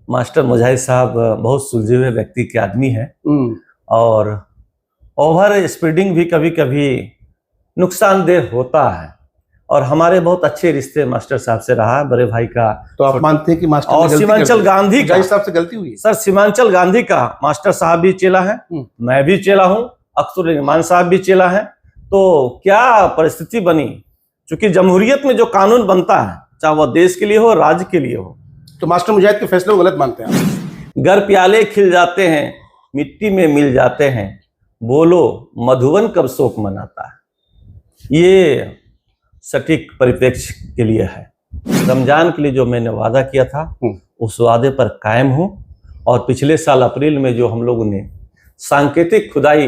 Master मुजाहिद साहब बहुत सुलझे हुए व्यक्ति के आदमी हैं और ओवर स्पीडिंग भी कभी कभी नुकसानदेह होता है। और हमारे बहुत अच्छे रिश्ते मास्टर साहब से रहा है, बड़े भाई का। तो आप मानते हैं कि मास्टर और सीमांचल गांधी का साहब से गलती हुई? सर, सीमांचल गांधी का मास्टर साहब भी चेला है, मैं भी चेला हूं, अख्तर रहमान साहब भी चेला है। तो क्या परिस्थिति बनी, क्योंकि जमहूरियत में जो कानून बनता है, चाहे वह देश के लिए हो, राज्य के लिए हो। तो मास्टर मुजाहिद के फैसले को गलत मानते हैं आप? घर प्याले खिल जाते हैं, मिट्टी में मिल जाते हैं, बोलो मधुवन कब शोक मनाता है। ये सटीक परिप्रेक्ष्य के लिए है। रमजान के लिए जो मैंने वादा किया था उस वादे पर कायम हूं। और पिछले साल अप्रैल में जो हम लोगों ने सांकेतिक खुदाई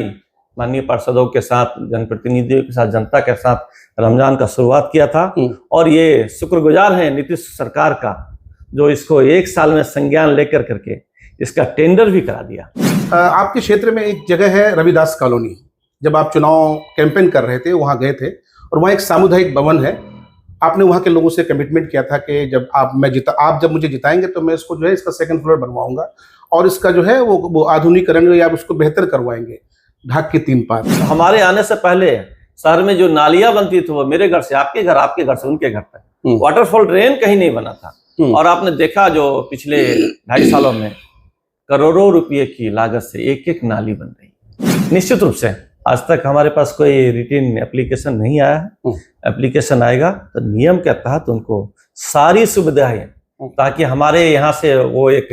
माननीय पार्षदों के साथ, जनप्रतिनिधियों के साथ, जनता के साथ रमजान का शुरुआत किया था, और ये शुक्रगुजार हैं नीतीश सरकार का जो इसको 1 साल में संज्ञान लेकर करके इसका टेंडर भी करा दिया। आपके क्षेत्र में एक जगह है रविदास कॉलोनी, जब आप चुनाव कैंपेन कर रहे थे वहां गए थे, और वहाँ एक सामुदायिक भवन है। आपने वहाँ के लोगों से कमिटमेंट किया था कि जब आप जब मुझे जिताएंगे तो मैं इसको जो है इसका 2nd फ्लोर बनवाऊंगा और इसका जो है वो आधुनिकीकरण या उसको बेहतर करवाएंगे, ढाक के 3 पार। हमारे आने से पहले शहर में जो नालियां बनती थी वो मेरे घर से आपके घर, आपके घर से उनके घर तक, वाटरफॉल ड्रेन कहीं नहीं बना था। और आपने देखा जो पिछले 2.5 सालों में करोड़ों रुपये की लागत से एक एक नाली बन रही। निश्चित रूप से आज तक हमारे पास कोई रिटन एप्लीकेशन नहीं आया है। एप्लीकेशन आएगा तो नियम के तहत उनको सारी सुविधाएं, ताकि हमारे यहाँ से वो एक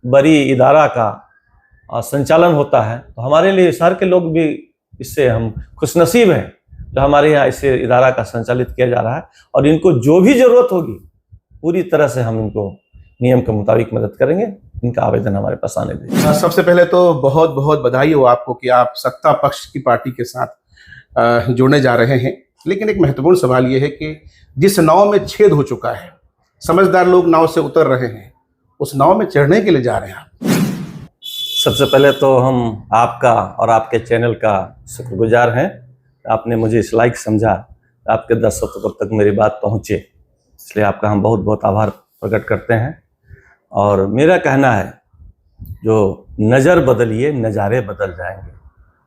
बड़ी इदारा का संचालन होता है, तो हमारे लिए शहर के लोग भी इससे हम खुशनसीब हैं जो हमारे यहाँ इसे इदारा का संचालित किया जा रहा है। और इनको जो भी जरूरत होगी पूरी तरह से हम इनको नियम के मुताबिक मदद करेंगे। इनका आवेदन हमारे पास आने दें। सबसे पहले तो बहुत बहुत बधाई हो आपको कि आप सत्ता पक्ष की पार्टी के साथ जुड़ने जा रहे हैं। लेकिन एक महत्वपूर्ण सवाल ये है कि जिस नाव में छेद हो चुका है, समझदार लोग नाव से उतर रहे हैं, उस नाव में चढ़ने के लिए जा रहे हैं आप। सबसे पहले तो हम आपका और आपके चैनल का शुक्रगुजार हैं। आपने मुझे इस लायक समझा, आपके दर्शकों तक मेरी बात पहुँचे, इसलिए आपका हम बहुत बहुत आभार प्रकट करते हैं। और मेरा कहना है, जो नज़र बदलिए नज़ारे बदल जाएंगे,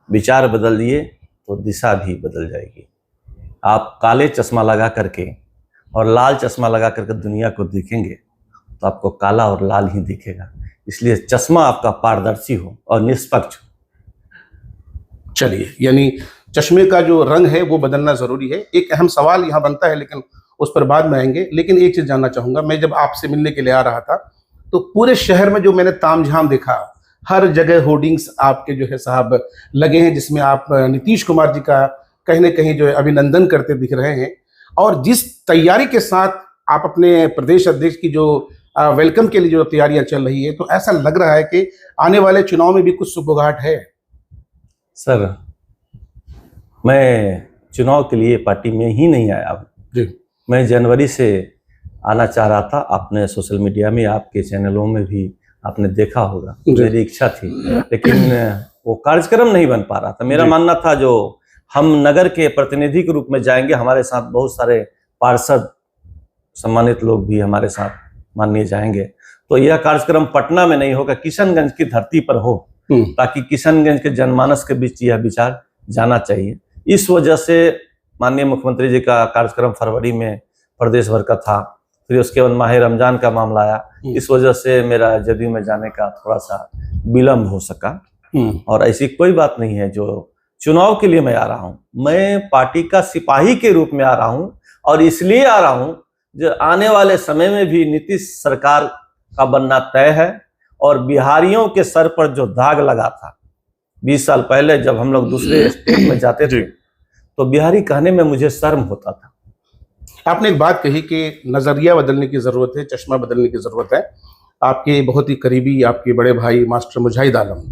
विचार बदल दिए तो दिशा भी बदल जाएगी। आप काले चश्मा लगा करके और लाल चश्मा लगा करके दुनिया को देखेंगे तो आपको काला और लाल ही दिखेगा। इसलिए चश्मा आपका पारदर्शी हो और निष्पक्ष हो। चलिए, यानी चश्मे का जो रंग है वो बदलना जरूरी है। एक अहम सवाल यहाँ बनता है, लेकिन उस पर बाद में आएंगे। लेकिन एक चीज जानना चाहूंगा, मैं जब आपसे मिलने के लिए आ रहा था तो पूरे शहर में जो मैंने तामझाम देखा, हर जगह होर्डिंग्स आपके जो है साहब लगे हैं, जिसमें आप नीतीश कुमार जी का कहीं ना कहीं जो है अभिनंदन करते दिख रहे हैं। और जिस तैयारी के साथ आप अपने प्रदेश अध्यक्ष की जो वेलकम के लिए जो तैयारियां चल रही है, तो ऐसा लग रहा है कि आने वाले चुनाव में भी कुछ सुबुगाहट है। सर, मैं चुनाव के लिए पार्टी में ही नहीं आया जी। मैं जनवरी से आना चाह रहा था। आपने सोशल मीडिया में, आपके चैनलों में भी आपने देखा होगा, मेरी इच्छा थी, लेकिन वो कार्यक्रम नहीं बन पा रहा था। मेरा मानना था जो हम नगर के प्रतिनिधि के रूप में जाएंगे, हमारे साथ बहुत सारे पार्षद, सम्मानित लोग भी हमारे साथ माननीय जाएंगे, तो यह कार्यक्रम पटना में नहीं होगा, किशनगंज की धरती पर हो, ताकि किशनगंज के जनमानस के बीच यह विचार जाना चाहिए। इस वजह से माननीय मुख्यमंत्री जी का कार्यक्रम फरवरी में प्रदेश भर का था, फिर उसके बाद माह रमजान का मामला आया, इस वजह से मेरा जदयू में जाने का थोड़ा सा विलम्ब हो सका। और ऐसी कोई बात नहीं है जो चुनाव के लिए मैं आ रहा हूं। मैं पार्टी का सिपाही के रूप में आ रहा हूं, और इसलिए आ रहा हूं जो आने वाले समय में भी नीतीश सरकार का बनना तय है। और बिहारियों के सर पर जो दाग लगा था 20 साल पहले, जब हम लोग दूसरे स्टेट में जाते थे, तो बिहारी कहने में मुझे शर्म होता था। आपने एक बात कही कि नजरिया बदलने की जरूरत है, चश्मा बदलने की जरूरत है। आपके बहुत ही करीबी आपके बड़े भाई मास्टर मुजाहिद आलम,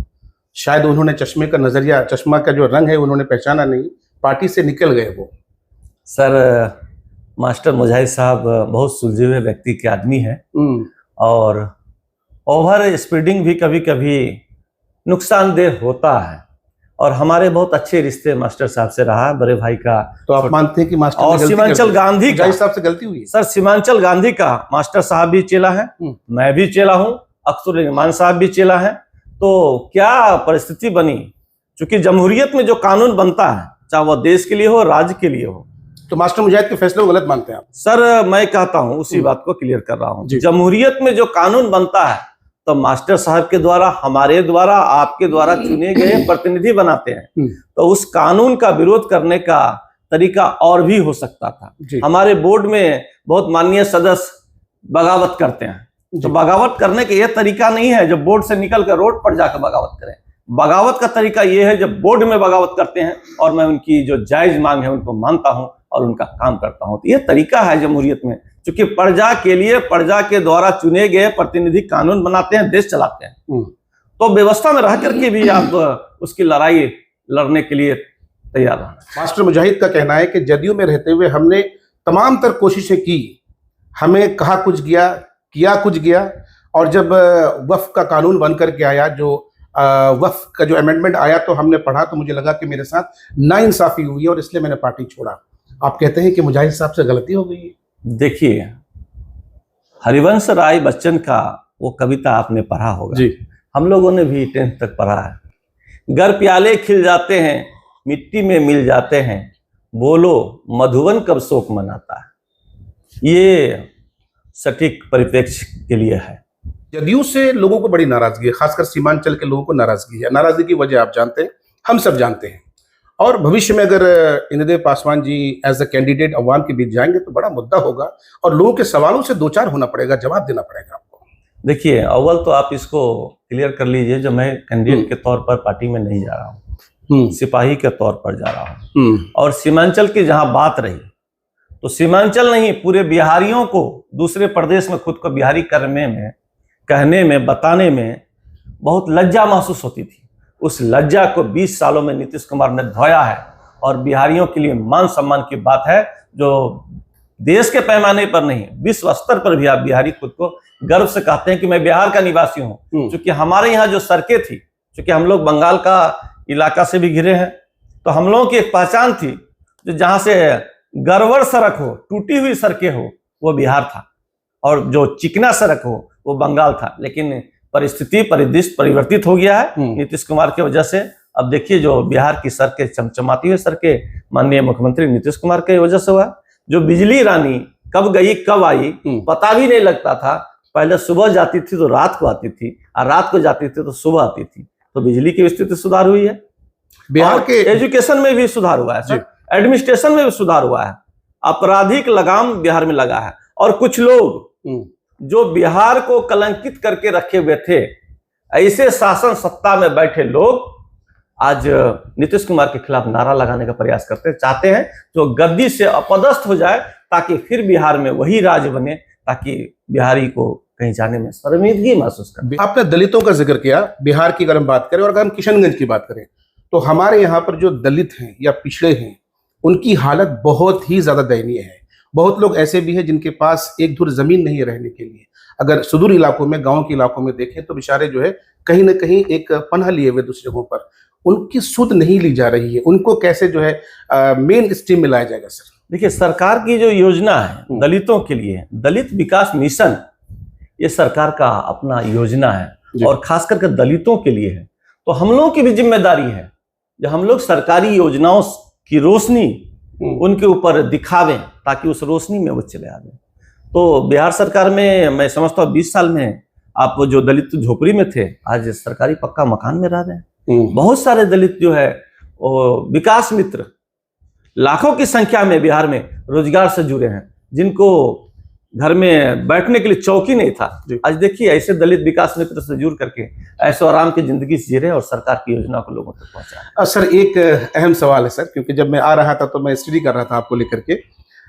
शायद उन्होंने चश्मे का नजरिया, चश्मा का जो रंग है उन्होंने पहचाना नहीं, पार्टी से निकल गए वो। सर, मास्टर मुजाहिद साहब बहुत सुलझे हुए व्यक्ति के आदमी हैं, और ओवर स्पीडिंग भी कभी कभी नुकसानदेह होता है। और हमारे बहुत अच्छे रिश्ते मास्टर साहब से रहा है, बड़े भाई का। तो आप मानते हैं कि मास्टर और सीमांचल गांधी का साहब से गलती हुई? सर, सीमांचल गांधी का मास्टर साहब भी चेला है, मैं भी चेला हूं, अख्तरुल इमान साहब भी चेला है। तो क्या परिस्थिति बनी, क्योंकि जमहूरियत में जो कानून बनता है, चाहे वह देश के लिए हो, राज्य के लिए हो। तो मास्टर मुजाहिद के फैसले को गलत मानते हैं आप? सर मैं कहता हूं, उसी बात को क्लियर कर रहा हूं, जमहूरियत में जो कानून बनता है तो मास्टर साहब के द्वारा, हमारे द्वारा, आपके द्वारा चुने गए प्रतिनिधि बनाते हैं। तो उस कानून का विरोध करने का तरीका और भी हो सकता था। हमारे बोर्ड में बहुत माननीय सदस्य बगावत करते हैं, तो बगावत करने का यह तरीका नहीं है जब बोर्ड से निकल कर रोड पर जाकर बगावत करें। बगावत का तरीका यह है जब बोर्ड में बगावत करते हैं और मैं उनकी जो जायज मांग है उनको मानता हूं और उनका काम करता हूं। तो यह तरीका है जमहूरियत में, क्योंकि प्रजा के लिए, प्रजा के द्वारा चुने गए प्रतिनिधि कानून बनाते हैं, देश चलाते हैं। तो व्यवस्था में रह करके भी आप उसकी लड़ाई लड़ने के लिए तैयार रहना। मास्टर मुजाहिद का कहना है कि जदयू में रहते हुए हमने तमाम तर कोशिशें की, हमें कहा कुछ गया, किया कुछ गया, और जब वक्फ का कानून बन करके आया, जो वक्फ का जो अमेंडमेंट आया, तो हमने पढ़ा तो मुझे लगा कि मेरे साथ नाइंसाफी हुई है और इसलिए मैंने पार्टी छोड़ा। आप कहते हैं कि मुजाहिद साहब से गलती हो गई है? देखिए, हरिवंश राय बच्चन का वो कविता आपने पढ़ा होगा जी। हम लोगों ने भी 10th तक पढ़ा है। गर प्याले खिल जाते हैं, मिट्टी में मिल जाते हैं, बोलो मधुवन कब शोक मनाता है। ये सटीक परिप्रेक्ष्य के लिए है। जदयू से लोगों को बड़ी नाराजगी है, खासकर सीमांचल के लोगों को नाराजगी है। नाराजगी की वजह आप जानते हैं, हम सब जानते हैं। और भविष्य में अगर Indradev Paswan ji as a candidate अवाम के बीच जाएंगे तो बड़ा मुद्दा होगा और लोगों के सवालों से दो चार होना पड़ेगा, जवाब देना पड़ेगा आपको। देखिए, अव्वल तो आप इसको क्लियर कर लीजिए, जो मैं कैंडिडेट के तौर पर पार्टी में नहीं जा रहा हूँ, सिपाही के तौर पर जा रहा हूँ। और सीमांचल की जहां बात रही, तो सीमांचल नहीं, पूरे बिहारियों को दूसरे प्रदेश में खुद को बिहारी करने में, कहने में, बताने में बहुत लज्जा महसूस होती थी। उस लज्जा को 20 सालों में नीतीश कुमार ने धोया है और बिहारियों के लिए मान सम्मान की बात है, जो देश के पैमाने पर नहीं, विश्व स्तर पर भी आप बिहारी खुद को गर्व से कहते हैं कि मैं बिहार का निवासी हूँ। क्योंकि हमारे यहाँ जो सड़कें थी, क्योंकि हम लोग बंगाल का इलाका से भी घिरे हैं, तो हम लोगों की एक पहचान थी, जो जहाँ से गड़बड़ सड़क हो, टूटी हुई सड़कें हो, वो बिहार था, और जो चिकना सड़क हो वो बंगाल था। लेकिन परिस्थिति, परिदृश्य परिवर्तित हो गया है नीतीश कुमार की वजह से। अब देखिए, जो बिहार की सड़कें, चमचमाती हुई सड़कें माननीय मुख्यमंत्री नीतीश कुमार की वजह से हुआ। जो बिजली रानी कब गई कब आई पता भी नहीं लगता था। पहले सुबह जाती थी तो रात को आती थी, और रात को जाती थी तो सुबह आती थी। तो बिजली की स्थिति सुधार हुई है। बिहार के एजुकेशन में भी सुधार हुआ है, एडमिनिस्ट्रेशन में भी सुधार हुआ है, आपराधिक लगाम बिहार में लगा है। और कुछ लोग जो बिहार को कलंकित करके रखे हुए थे, ऐसे शासन सत्ता में बैठे लोग आज नीतीश कुमार के खिलाफ नारा लगाने का प्रयास करते हैं, चाहते हैं जो गद्दी से अपदस्थ हो जाए, ताकि फिर बिहार में वही राज बने, ताकि बिहारी को कहीं जाने में शर्मिंदगी महसूस करें। आपने दलितों का जिक्र किया, बिहार की अगर हम बात करें और अगर हम किशनगंज की बात करें, तो हमारे यहाँ पर जो दलित हैं या पिछड़े हैं, उनकी हालत बहुत ही ज्यादा दयनीय है। बहुत लोग ऐसे भी हैं जिनके पास एक धुर जमीन नहीं है रहने के लिए। अगर सुदूर इलाकों में, गांव के इलाकों में देखें तो बेचारे जो है कहीं ना कहीं एक पनाह लिए हुए दूसरी जगहों पर, उनकी सुध नहीं ली जा रही है। उनको कैसे जो है मेन स्ट्रीम में लाया जाएगा? सर देखिए, सरकार की जो योजना है दलितों के लिए, दलित विकास मिशन, ये सरकार का अपना योजना है और खास करके दलितों के लिए है। तो हम लोगों की भी जिम्मेदारी है जो हम लोग सरकारी योजनाओं की रोशनी उनके ऊपर दिखावें, ताकि उस रोशनी में वो चले आवे। तो बिहार सरकार में मैं समझता हूँ 20 साल में आप जो दलित झोपड़ी में थे, आज सरकारी पक्का मकान में रह रहे हैं। बहुत सारे दलित जो है वो विकास मित्र लाखों की संख्या में बिहार में रोजगार से जुड़े हैं, जिनको घर में बैठने के लिए चौकी नहीं था। आज देखिए, ऐसे दलित विकास मित्र से जुड़ करके ऐसो आराम की जिंदगी जी रहे और सरकार की योजना को लोगों तक पहुंचा। सर एक अहम सवाल है सर, क्योंकि जब मैं आ रहा था तो मैं स्टडी कर रहा था आपको लेकर के।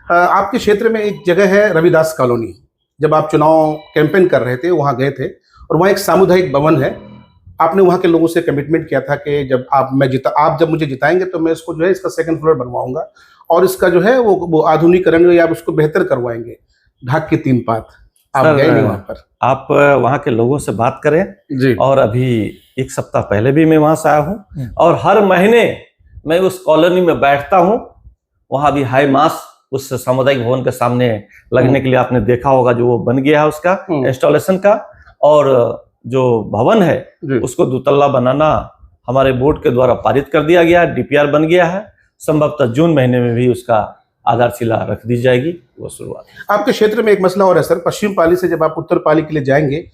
आपके क्षेत्र में एक जगह है रविदास कॉलोनी, जब आप चुनाव कैंपेन कर रहे थे वहां गए थे, और वहाँ एक सामुदायिक भवन है। आपने वहाँ के लोगों से कमिटमेंट किया था कि जब आप जब मुझे जिताएंगे तो मैं इसको जो है इसका 2nd फ्लोर बनवाऊंगा और इसका जो है वो आधुनिकीकरण या उसको बेहतर करवाएंगे। ढाक की 3 पात। आप गए नहीं वहां पर? आप वहां के लोगों से बात करें जी। और अभी 1 सप्ताह पहले भी मैं वहां से आया हूं और हर महीने मैं उस कॉलोनी में बैठता हूं। वहां भी हाई मास उस सामुदायिक भवन के सामने लगने के लिए आपने देखा होगा, जो वो बन गया है उसका इंस्टॉलेशन का। और जो भवन है जी। उसको दुतल्ला बनाना हमारे बोर्ड के द्वारा पारित कर दिया गया है, डीपीआर बन गया है। संभवतः जून महीने में भी उसका आधारशिला रख दी जाएगी, वो शुरुआत। आपके क्षेत्र में एक मसला और है सर, पश्चिम पाली से जब आप उत्तर पाली के लिए जाएंगे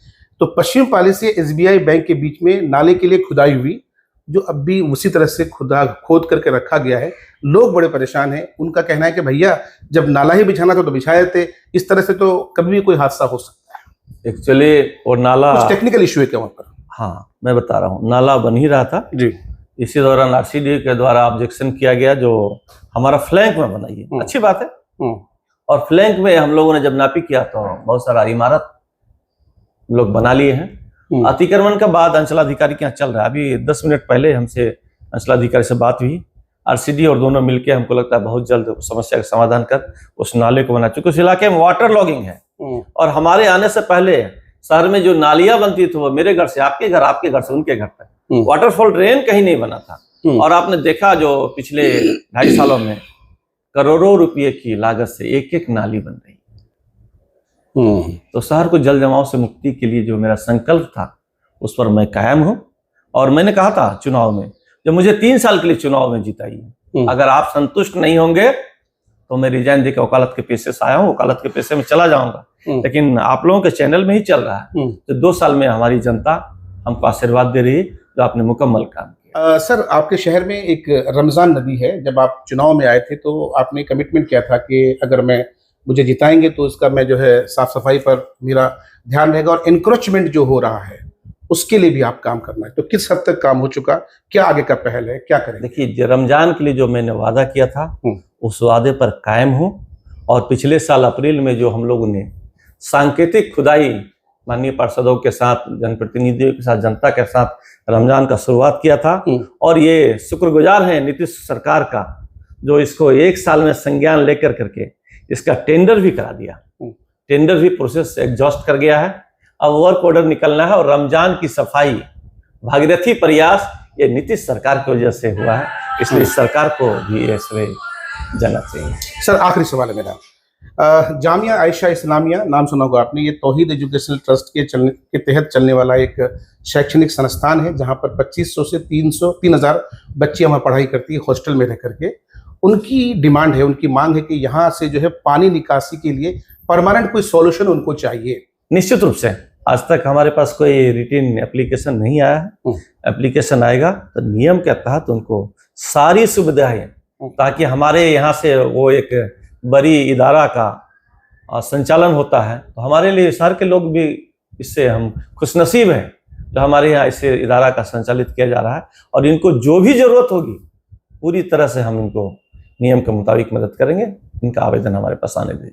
तो पश्चिम पाली से एसबीआई बैंक के बीच में नाले के लिए खुदाई हुई, जो अब भी उसी तरह से खोद करके रखा गया है। लोग बड़े परेशान हैं, उनका कहना है कि भैया जब नाला ही बिछाना था तो बिछाए थे, इस तरह से तो कभी भी कोई हादसा हो सकता है। एक्चुअली वो नाला कुछ टेक्निकल इश्यू है क्या वहाँ पर? हाँ, मैं बता रहा हूँ, नाला बन ही रहा था जी। इसी दौरान आरसीडी के द्वारा ऑब्जेक्शन किया गया, जो हमारा फ्लैंक में बनाइए, अच्छी बात है। और फ्लैंक में हम लोगों ने जब नापी किया तो बहुत सारा इमारत लोग बना लिए हैं। अतिक्रमण का बाद अंचलाधिकारी के यहाँ चल रहा है। अभी 10 मिनट पहले हमसे अंचलाधिकारी से बात हुई, आरसीडी और दोनों मिलके हमको लगता है बहुत जल्द समस्या का समाधान कर उस नाले को बना चुके। उस इलाके में वाटर लॉगिंग है और हमारे आने से पहले शहर में जो नालियां बनती थी वो मेरे घर से आपके घर से उनके घर तक, वाटरफॉल ड्रेन कहीं नहीं बना था। और आपने देखा जो पिछले 2.5 सालों में करोड़ों रुपए की लागत से एक एक नाली बन रही है। तो शहर को जल जमाव से मुक्ति के लिए जो मेरा संकल्प था उस पर मैं कायम हूं। और मैंने कहा था चुनाव में, जब मुझे 3 साल के लिए चुनाव में जिताइए, अगर आप संतुष्ट नहीं होंगे तो मैं रिजाइन देकर वकालत के पेशे से आया हूँ, वकालत के पेशे में चला जाऊंगा, लेकिन आप लोगों के चैनल में ही चल रहा है। तो 2 साल में हमारी जनता हमको आशीर्वाद दे रही है, जो आपने मुकम्मल काम किया। सर, आपके शहर में एक रमजान नदी है। जब आप चुनाव में आए थे तो आपने कमिटमेंट किया था कि अगर मुझे जिताएंगे तो उसका मैं जो है साफ सफाई पर मेरा ध्यान रहेगा और इंक्रोचमेंट जो हो रहा है उसके लिए भी आप काम करना है। तो किस हद तक काम हो चुका, क्या आगे का पहल है, क्या करें? देखिए, रमजान के लिए जो मैंने वादा किया था उस वादे पर कायम हूँ। और पिछले साल अप्रैल में जो हम लोगों ने सांकेतिक खुदाई माननीय पार्षदों के साथ, जनप्रतिनिधियों के साथ, जनता के साथ रमजान का शुरुआत किया था, और ये शुक्रगुजार हैं नीतीश सरकार का जो इसको 1 साल में संज्ञान लेकर करके इसका टेंडर भी करा दिया। टेंडर भी प्रोसेस एग्जॉस्ट कर गया है। अब वर्क ऑर्डर निकलना है और रमजान की सफाई भागीरथी प्रयास ये नीतीश सरकार की वजह से हुआ है, इसलिए इस सरकार को भी ये श्रेय जाना चाहिए। सर, आखिरी सवाल है मेरा। जामिया आयशा इस्लामिया, नाम सुना होगा आपने, ये तौहीद एजुकेशनल ट्रस्ट के तहत चलने वाला एक शैक्षणिक संस्थान है जहां पर 2500 से 3000 बच्चियां वहां पढ़ाई करती है हॉस्टल में रह करके। उनकी डिमांड है, उनकी मांग है कि यहाँ से जो है पानी निकासी के लिए परमानेंट कोई सॉल्यूशन उनको चाहिए। निश्चित रूप से आज तक हमारे पास कोई रिटन एप्लीकेशन नहीं आया है। एप्लीकेशन आएगा तो नियम के तहत उनको सारी सुविधाएं, ताकि हमारे यहाँ से वो एक बड़ी इदारा का संचालन होता है, तो हमारे लिए शहर के लोग भी इससे हम खुशनसीब हैं जो हमारे यहाँ इसे इदारा का संचालित किया जा रहा है। और इनको जो भी जरूरत होगी पूरी तरह से हम इनको नियम के मुताबिक मदद करेंगे। इनका आवेदन हमारे पास आने दीजिए।